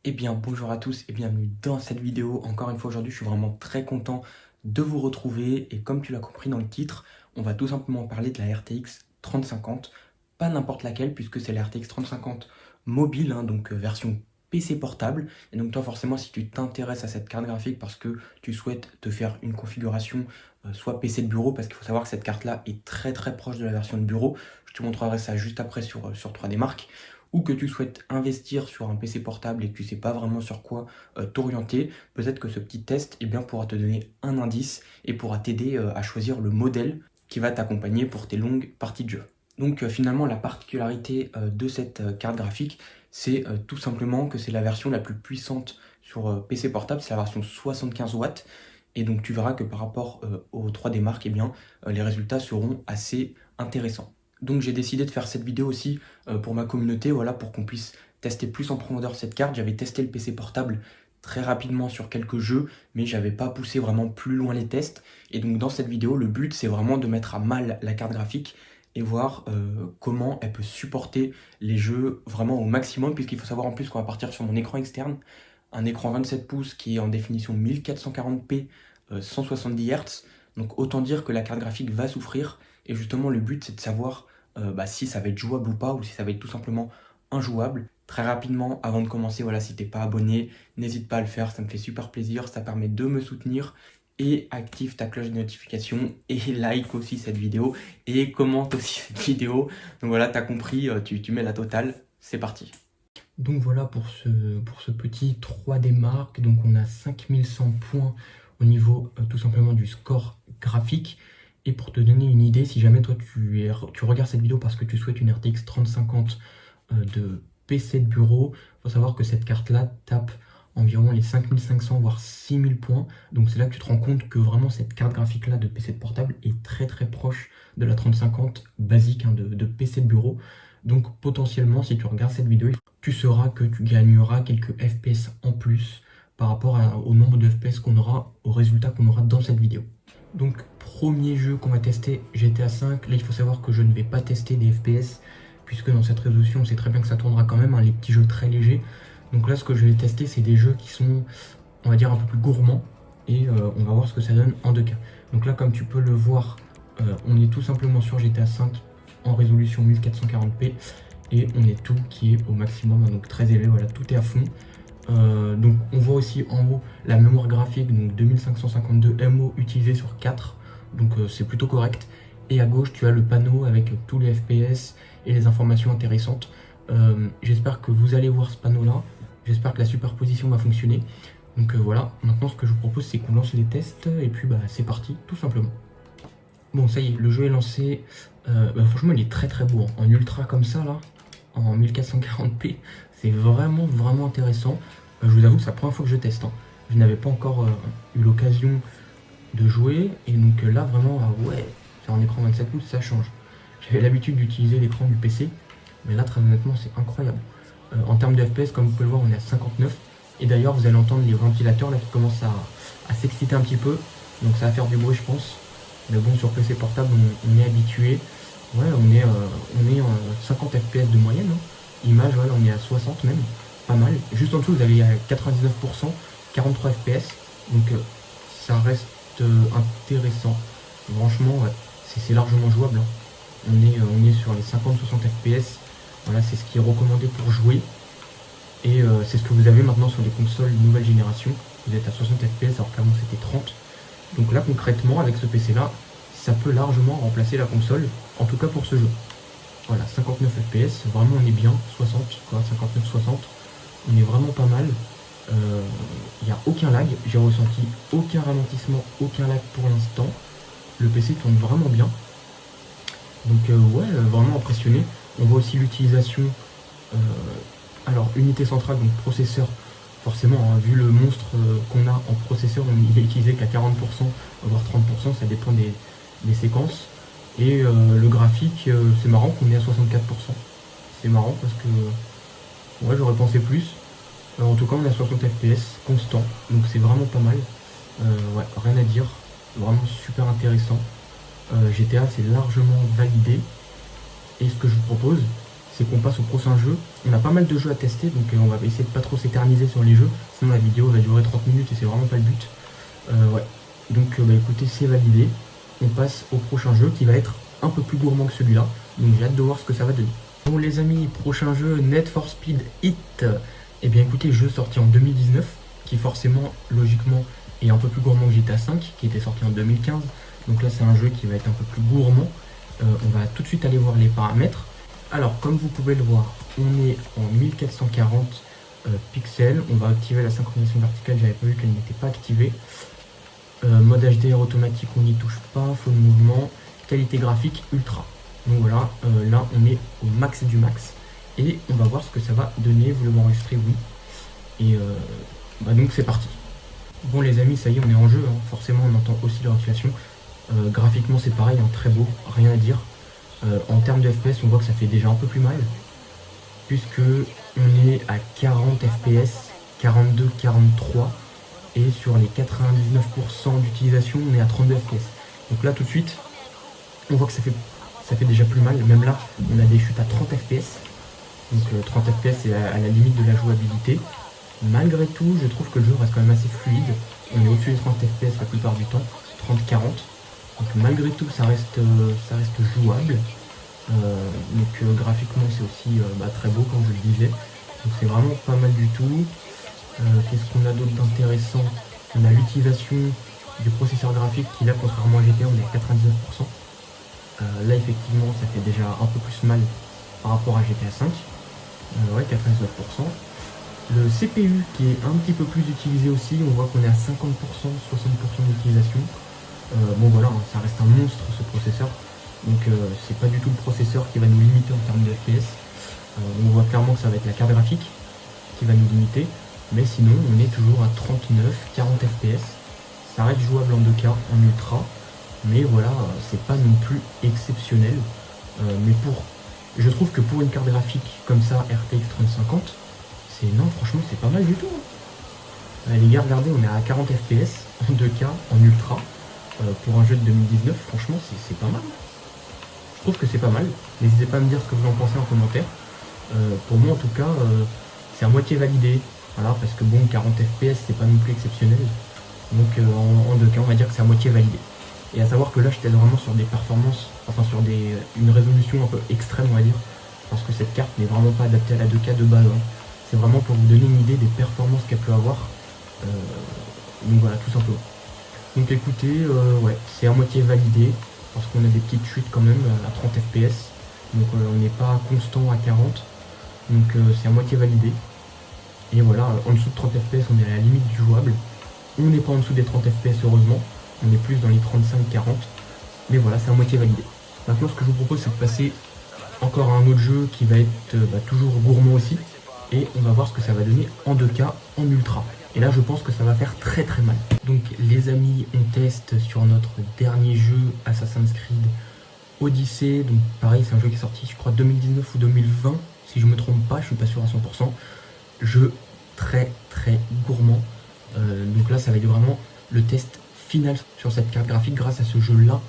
Eh bien bonjour à tous et bienvenue dans cette vidéo. Encore une fois aujourd'hui je suis vraiment très content de vous retrouver et comme tu l'as compris dans le titre, on va tout simplement parler de la RTX 3050, pas n'importe laquelle puisque c'est la RTX 3050 mobile, donc version PC portable. Et donc toi forcément si tu t'intéresses à cette carte graphique parce que tu souhaites te faire une configuration soit PC de bureau, parce qu'il faut savoir que cette carte là est très proche de la version de bureau, je te montrerai ça juste après sur 3D Mark, ou que tu souhaites investir sur un PC portable et que tu ne sais pas vraiment sur quoi t'orienter, peut-être que ce petit test pourra te donner un indice et pourra t'aider à choisir le modèle qui va t'accompagner pour tes longues parties de jeu. Donc finalement la particularité de cette carte graphique, c'est tout simplement que c'est la version la plus puissante sur PC portable, c'est la version 75 watts, et donc tu verras que par rapport au 3D Mark, les résultats seront assez intéressants. Donc j'ai décidé de faire cette vidéo aussi pour ma communauté, voilà, pour qu'on puisse tester plus en profondeur cette carte. J'avais testé le PC portable très rapidement sur quelques jeux, mais j'avais pas poussé vraiment plus loin les tests. Et donc dans cette vidéo, le but c'est vraiment de mettre à mal la carte graphique et voir comment elle peut supporter les jeux vraiment au maximum, puisqu'il faut savoir en plus qu'on va partir sur mon écran externe, un écran 27 pouces qui est en définition 1440p, 170 Hz. Donc autant dire que la carte graphique va souffrir. Et justement, le but, c'est de savoir si ça va être jouable ou pas, ou si ça va être tout simplement injouable. Très rapidement, avant de commencer, voilà, si t'es pas abonné, n'hésite pas à le faire, ça me fait super plaisir, ça permet de me soutenir. Et active ta cloche de notification et like aussi cette vidéo et commente aussi cette vidéo. Donc voilà, t'as compris, tu mets la totale, c'est parti. Donc voilà pour ce petit 3D Mark, donc on a 5100 points au niveau tout simplement du score graphique. Et pour te donner une idée, si jamais toi tu regardes cette vidéo parce que tu souhaites une RTX 3050 de PC de bureau, il faut savoir que cette carte là tape environ les 5500 voire 6000 points. Donc c'est là que tu te rends compte que vraiment cette carte graphique là de PC de portable est très proche de la 3050 basique de PC de bureau. Donc potentiellement si tu regardes cette vidéo, tu sauras que tu gagneras quelques FPS en plus par rapport au nombre de FPS qu'on aura, au résultat qu'on aura dans cette vidéo. Donc premier jeu qu'on va tester, GTA 5. Là il faut savoir que je ne vais pas tester des FPS puisque dans cette résolution on sait très bien que ça tournera quand même, les petits jeux très légers. Donc là ce que je vais tester c'est des jeux qui sont, on va dire, un peu plus gourmands et on va voir ce que ça donne en 2K. Donc là comme tu peux le voir, on est tout simplement sur GTA 5 en résolution 1440p et on est tout qui est au maximum, donc très élevé, voilà, tout est à fond. Donc on voit aussi en haut la mémoire graphique, donc 2552 MO utilisée sur 4, donc c'est plutôt correct. Et à gauche tu as le panneau avec tous les FPS et les informations intéressantes. J'espère que vous allez voir ce panneau là, j'espère que la superposition va fonctionner. Donc voilà, maintenant ce que je vous propose c'est qu'on lance les tests et puis c'est parti tout simplement. Bon ça y est, le jeu est lancé. Franchement il est très beau, hein. En ultra comme ça là, en 1440p, c'est vraiment intéressant. Je vous avoue que c'est la première fois que je teste, hein. Je n'avais pas encore eu l'occasion de jouer et donc là vraiment, ouais, faire un écran 27 pouces ça change. J'avais l'habitude d'utiliser l'écran du PC, mais là très honnêtement c'est incroyable. En termes de FPS, comme vous pouvez le voir, on est à 59 et d'ailleurs vous allez entendre les ventilateurs là qui commencent à s'exciter un petit peu, donc ça va faire du bruit je pense. Mais bon, sur PC portable on est habitué. Ouais, on est 50 FPS de moyenne, hein. Image, voilà, on est à 60 même, pas mal. Juste en dessous, vous avez 99%, 43 FPS, donc ça reste intéressant. Franchement, ouais, c'est largement jouable, hein. On est sur les 50-60 FPS, voilà, c'est ce qui est recommandé pour jouer. Et c'est ce que vous avez maintenant sur les consoles nouvelle génération. Vous êtes à 60 FPS alors qu'avant c'était 30. Donc là, concrètement, avec ce PC là, ça peut largement remplacer la console, en tout cas pour ce jeu. Voilà, 59 FPS, vraiment on est bien, 60, quoi, 59-60, on est vraiment pas mal. Il n'y a aucun lag, j'ai ressenti aucun ralentissement, aucun lag pour l'instant. Le PC tourne vraiment bien. Donc ouais, vraiment impressionné. On voit aussi l'utilisation, alors unité centrale, donc processeur, forcément, hein, vu le monstre qu'on a en processeur, il est utilisé qu'à 40%, voire 30%, ça dépend des séquences. Et le graphique, c'est marrant qu'on est à 64%. C'est marrant parce que ouais, j'aurais pensé plus. En tout cas, on est à 60 FPS constant, donc c'est vraiment pas mal. Ouais, rien à dire, vraiment super intéressant. GTA, c'est largement validé. Et ce que je vous propose, c'est qu'on passe au prochain jeu. On a pas mal de jeux à tester, donc on va essayer de pas trop s'éterniser sur les jeux, sinon la vidéo va durer 30 minutes et c'est vraiment pas le but. Ouais, donc écoutez, c'est validé. On passe au prochain jeu qui va être un peu plus gourmand que celui-là, donc j'ai hâte de voir ce que ça va donner. Bon les amis, prochain jeu, Need for Speed Heat. Eh bien écoutez, jeu sorti en 2019, qui forcément, logiquement, est un peu plus gourmand que GTA V, qui était sorti en 2015. Donc là c'est un jeu qui va être un peu plus gourmand. On va tout de suite aller voir les paramètres. Alors comme vous pouvez le voir, on est en 1440 pixels. On va activer la synchronisation verticale, j'avais pas vu qu'elle n'était pas activée. Mode HDR automatique, on n'y touche pas. Faux de mouvement, qualité graphique ultra. Donc voilà, là on est au max du max. Et on va voir ce que ça va donner. Vous voulez m'enregistrer? Oui. Et donc c'est parti. Bon les amis, ça y est, on est en jeu, hein. Forcément on entend aussi la rotation. Graphiquement c'est pareil, hein, très beau, rien à dire. En termes de FPS, on voit que ça fait déjà un peu plus mal, puisque on est à 40 FPS, 42, 43, et sur les 99% d'utilisation, on est à 32 FPS. Donc là tout de suite, on voit que ça fait déjà plus mal. Même là, on a des chutes à 30 FPS. Donc 30 FPS c'est à la limite de la jouabilité. Malgré tout, je trouve que le jeu reste quand même assez fluide. On est au-dessus des 30 FPS la plupart du temps, 30-40. Donc malgré tout, ça reste jouable. Graphiquement, c'est aussi très beau, comme je le disais. Donc c'est vraiment pas mal du tout. Qu'est-ce qu'on a d'autre d'intéressant? On a l'utilisation du processeur graphique qui, là, contrairement à GTA, on est à 99%. Là, effectivement, ça fait déjà un peu plus mal par rapport à GTA V. Ouais, 99%. Le CPU qui est un petit peu plus utilisé aussi, on voit qu'on est à 50%, 60% d'utilisation. Bon voilà, hein, ça reste un monstre ce processeur, donc c'est pas du tout le processeur qui va nous limiter en termes de FPS. On voit clairement que ça va être la carte graphique qui va nous limiter, mais sinon on est toujours à 39, 40 FPS. Ça reste jouable en 2K, en ultra, mais voilà, c'est pas non plus exceptionnel. Mais je trouve que pour une carte graphique comme ça, RTX 3050, non, franchement, c'est pas mal du tout. Les gars, regardez, on est à 40 FPS, en 2K, en ultra. Pour un jeu de 2019, franchement, c'est pas mal. Je trouve que c'est pas mal. N'hésitez pas à me dire ce que vous en pensez en commentaire. Pour moi, en tout cas, c'est à moitié validé. Voilà, parce que bon, 40 FPS, c'est pas non plus exceptionnel. Donc en 2K, on va dire que c'est à moitié validé. Et à savoir que là, je teste vraiment sur des performances, enfin sur une résolution un peu extrême, on va dire. Parce que cette carte n'est vraiment pas adaptée à la 2K de base, hein. C'est vraiment pour vous donner une idée des performances qu'elle peut avoir. Donc voilà, tout simplement. Donc écoutez, ouais, c'est à moitié validé, parce qu'on a des petites chutes quand même à 30 FPS. Donc on n'est pas constant à 40. Donc c'est à moitié validé. Et voilà, en dessous de 30 FPS, on est à la limite du jouable. On n'est pas en dessous des 30 FPS heureusement. On est plus dans les 35-40. Mais voilà, c'est à moitié validé. Maintenant, ce que je vous propose, c'est de passer encore à un autre jeu qui va être toujours gourmand aussi. Et on va voir ce que ça va donner en 2K, en ultra. Et là, je pense que ça va faire très très mal. Donc les amis, on teste sur notre dernier jeu, Assassin's Creed Odyssey. Donc pareil, c'est un jeu qui est sorti, je crois, 2019 ou 2020. Si je me trompe pas, je suis pas sûr à 100%. Jeu très très gourmand. Donc là, ça va être vraiment le test final sur cette carte graphique grâce à ce jeu-là.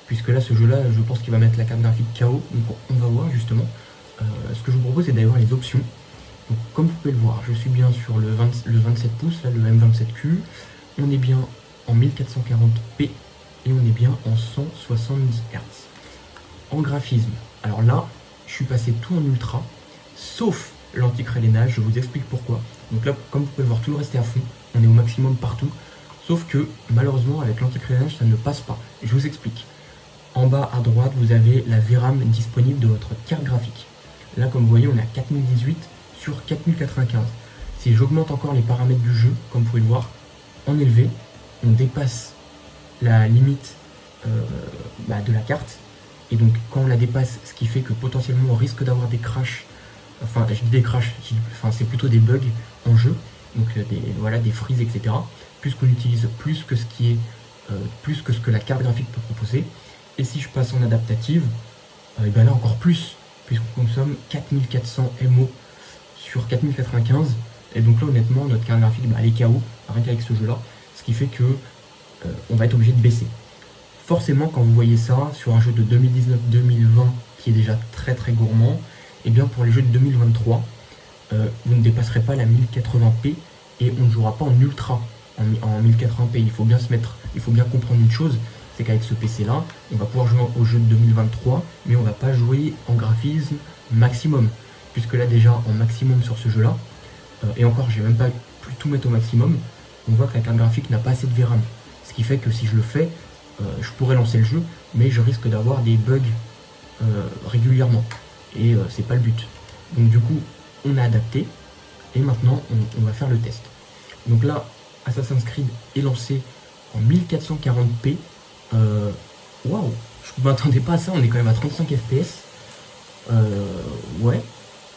Puisque là, ce jeu-là, je pense qu'il va mettre la carte graphique KO. Donc on va voir justement. Ce que je vous propose, c'est d'aller voir les options. Donc, comme vous pouvez le voir, je suis bien sur le 27 pouces, là, le M27Q. On est bien en 1440p et on est bien en 170 Hz. En graphisme, alors là, je suis passé tout en ultra, sauf l'anti-crénage, je vous explique pourquoi. Donc là, comme vous pouvez le voir, tout le reste est à fond, on est au maximum partout. Sauf que, malheureusement, avec l'anti-crénage, ça ne passe pas. Je vous explique. En bas à droite, vous avez la VRAM disponible de votre carte graphique. Là, comme vous voyez, on est à 4018 sur 4095. Si j'augmente encore les paramètres du jeu, comme vous pouvez le voir, en élevé, on dépasse la limite de la carte. Et donc quand on la dépasse, ce qui fait que potentiellement on risque d'avoir des crashs, enfin je dis des crashs, c'est plutôt des bugs en jeu, donc des freezes, etc. Puisqu'on utilise plus que ce que la carte graphique peut proposer. Et si je passe en adaptative, et bien là encore plus, puisqu'on consomme 4400 MO sur 4095, et donc là honnêtement notre carte graphique elle est KO, rien qu'avec ce jeu là, ce qui fait que on va être obligé de baisser. Forcément quand vous voyez ça sur un jeu de 2019-2020 qui est déjà très très gourmand, Et bien pour les jeux de 2023, vous ne dépasserez pas la 1080p et on ne jouera pas en ultra en 1080p. Il faut bien comprendre une chose, c'est qu'avec ce PC là, on va pouvoir jouer aux jeux de 2023, mais on va pas jouer en graphisme maximum, puisque là déjà en maximum sur ce jeu là, et encore j'ai même pas pu tout mettre au maximum, on voit que la carte graphique n'a pas assez de VRAM, ce qui fait que si je le fais, je pourrais lancer le jeu, mais je risque d'avoir des bugs régulièrement, et c'est pas le but. Donc du coup, on a adapté, et maintenant on va faire le test. Donc là, Assassin's Creed est lancé en 1440p. Waouh, je ne m'attendais pas à ça, on est quand même à 35 fps. Ouais,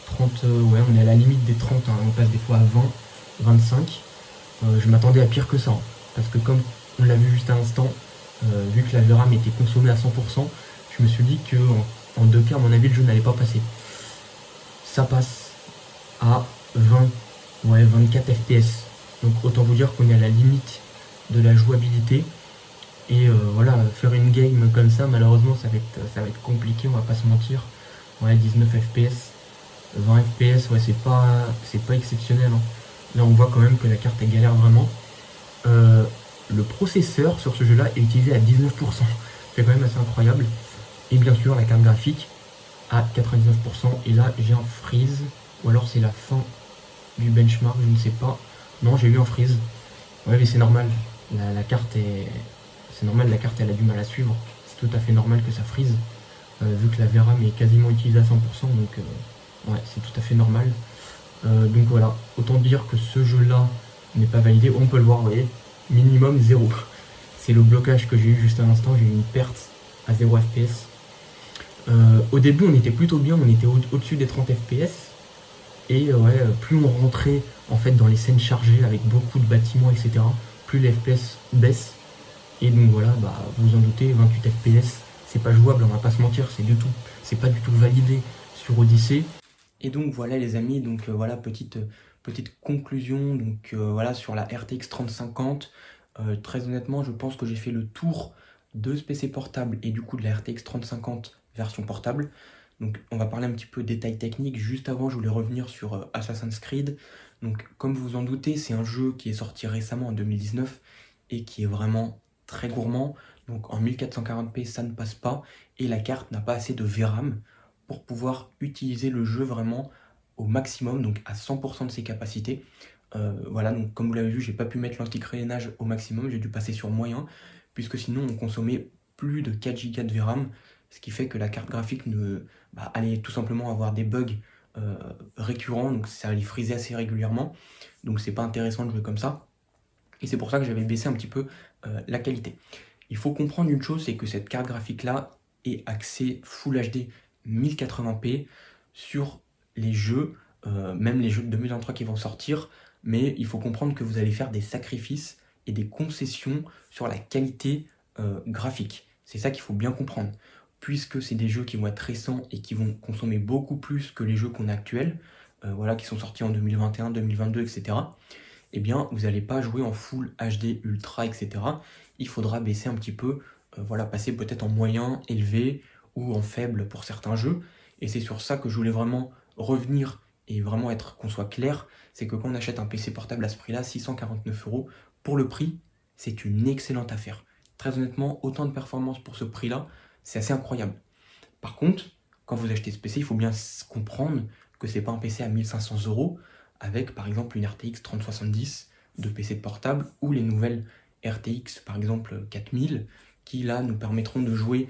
30, ouais, on est à la limite des 30, hein, on passe des fois à 20, 25. Je m'attendais à pire que ça, hein, parce que comme on l'a vu juste à l'instant, vu que la VRAM était consommée à 100%, je me suis dit que en 2K, à mon avis, le jeu n'allait pas passer. Ça passe à 20, ouais, 24 fps. Donc autant vous dire qu'on est à la limite de la jouabilité. Et voilà, faire une game comme ça, malheureusement, ça va être compliqué, on va pas se mentir. Ouais, 19 fps, 20 fps, ouais, c'est pas exceptionnel, hein. Là, on voit quand même que la carte, elle galère vraiment. Le processeur sur ce jeu-là est utilisé à 19%. C'est quand même assez incroyable. Et bien sûr, la carte graphique à 99%. Et là, j'ai un freeze. Ou alors, c'est la fin du benchmark, je ne sais pas. Non, j'ai eu un freeze. Ouais, mais c'est normal. La carte est... C'est normal, la carte, elle a du mal à suivre. C'est tout à fait normal que ça freeze. Vu que la VRAM est quasiment utilisée à 100%. Donc, ouais, c'est tout à fait normal. Donc voilà, autant dire que ce jeu-là n'est pas validé. On peut le voir, vous voyez, minimum 0. C'est le blocage que j'ai eu juste à l'instant. J'ai eu une perte à 0 fps. Au début, on était plutôt bien. On était au-dessus des 30 fps. Et ouais, plus on rentrait en fait dans les scènes chargées avec beaucoup de bâtiments, etc., plus les FPS baissent. Et donc voilà, bah, vous en doutez, 28 FPS, c'est pas jouable, on va pas se mentir, c'est pas du tout validé sur Odyssey. Et donc voilà les amis, donc voilà, petite conclusion, donc voilà, sur la RTX 3050. Très honnêtement, je pense que j'ai fait le tour de ce PC portable et du coup de la RTX 3050 version portable. Donc on va parler un petit peu détails techniques. Juste avant, je voulais revenir sur Assassin's Creed. Donc comme vous vous en doutez, c'est un jeu qui est sorti récemment en 2019 et qui est vraiment très gourmand. Donc en 1440p, ça ne passe pas et la carte n'a pas assez de VRAM pour pouvoir utiliser le jeu vraiment au maximum, donc à 100% de ses capacités. Voilà, donc comme vous l'avez vu, j'ai pas pu mettre l'anti-crénage au maximum, j'ai dû passer sur moyen, puisque sinon on consommait plus de 4 Go de VRAM, ce qui fait que la carte graphique allait tout simplement avoir des bugs récurrents, donc ça allait friser assez régulièrement, donc c'est pas intéressant de jouer comme ça. Et c'est pour ça que j'avais baissé un petit peu la qualité. Il faut comprendre une chose, c'est que cette carte graphique-là est axée Full HD 1080p sur les jeux, même les jeux de 2023 qui vont sortir, mais il faut comprendre que vous allez faire des sacrifices et des concessions sur la qualité graphique. C'est ça qu'il faut bien comprendre. Puisque c'est des jeux qui vont être récents et qui vont consommer beaucoup plus que les jeux qu'on a actuels, voilà, qui sont sortis en 2021, 2022, etc., eh bien, vous n'allez pas jouer en Full HD, Ultra, etc. Il faudra baisser un petit peu, voilà, passer peut-être en moyen, élevé, ou en faible pour certains jeux. Et c'est sur ça que je voulais vraiment revenir et vraiment qu'on soit clair, c'est que quand on achète un PC portable à ce prix-là, 649 €, pour le prix, c'est une excellente affaire. Très honnêtement, autant de performance pour ce prix-là, c'est assez incroyable. Par contre, quand vous achetez ce PC, il faut bien comprendre que c'est pas un PC à 1500 € avec par exemple une RTX 3070 de PC portable ou les nouvelles RTX par exemple 4000 qui là nous permettront de jouer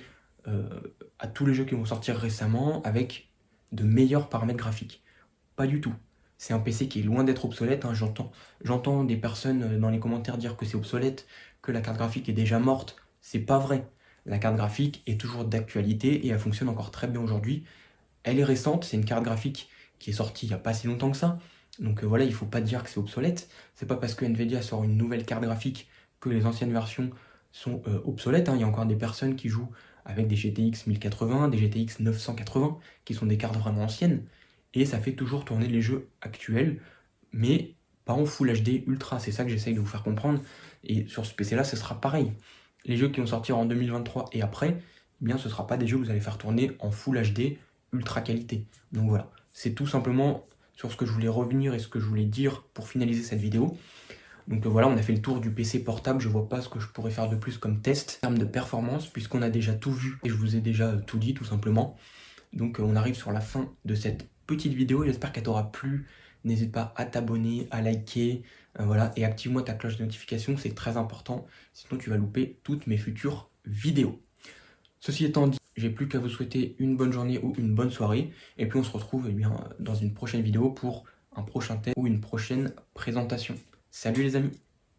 à tous les jeux qui vont sortir récemment avec de meilleurs paramètres graphiques. Pas du tout. C'est un PC qui est loin d'être obsolète, hein. J'entends des personnes dans les commentaires dire que c'est obsolète, que la carte graphique est déjà morte. C'est pas vrai. La carte graphique est toujours d'actualité et elle fonctionne encore très bien aujourd'hui. Elle est récente, c'est une carte graphique qui est sortie il n'y a pas si longtemps que ça. Donc voilà, il ne faut pas dire que c'est obsolète. C'est pas parce que Nvidia sort une nouvelle carte graphique que les anciennes versions sont obsolètes, hein. Il y a encore des personnes qui jouent avec des GTX 1080, des GTX 980, qui sont des cartes vraiment anciennes. Et ça fait toujours tourner les jeux actuels, mais pas en Full HD Ultra. C'est ça que j'essaye de vous faire comprendre. Et sur ce PC-là, ce sera pareil. Les jeux qui vont sortir en 2023 et après, eh bien, ce ne sera pas des jeux que vous allez faire tourner en Full HD ultra qualité. Donc voilà, c'est tout simplement sur ce que je voulais revenir et ce que je voulais dire pour finaliser cette vidéo. Donc voilà, on a fait le tour du PC portable, je vois pas ce que je pourrais faire de plus comme test en termes de performance, puisqu'on a déjà tout vu et je vous ai déjà tout dit tout simplement. Donc on arrive sur la fin de cette petite vidéo, j'espère qu'elle t'aura plu. N'hésite pas à t'abonner, à liker, voilà, et active-moi ta cloche de notification, c'est très important, sinon tu vas louper toutes mes futures vidéos. Ceci étant dit, j'ai plus qu'à vous souhaiter une bonne journée ou une bonne soirée, et puis on se retrouve dans une prochaine vidéo pour un prochain test ou une prochaine présentation. Salut les amis!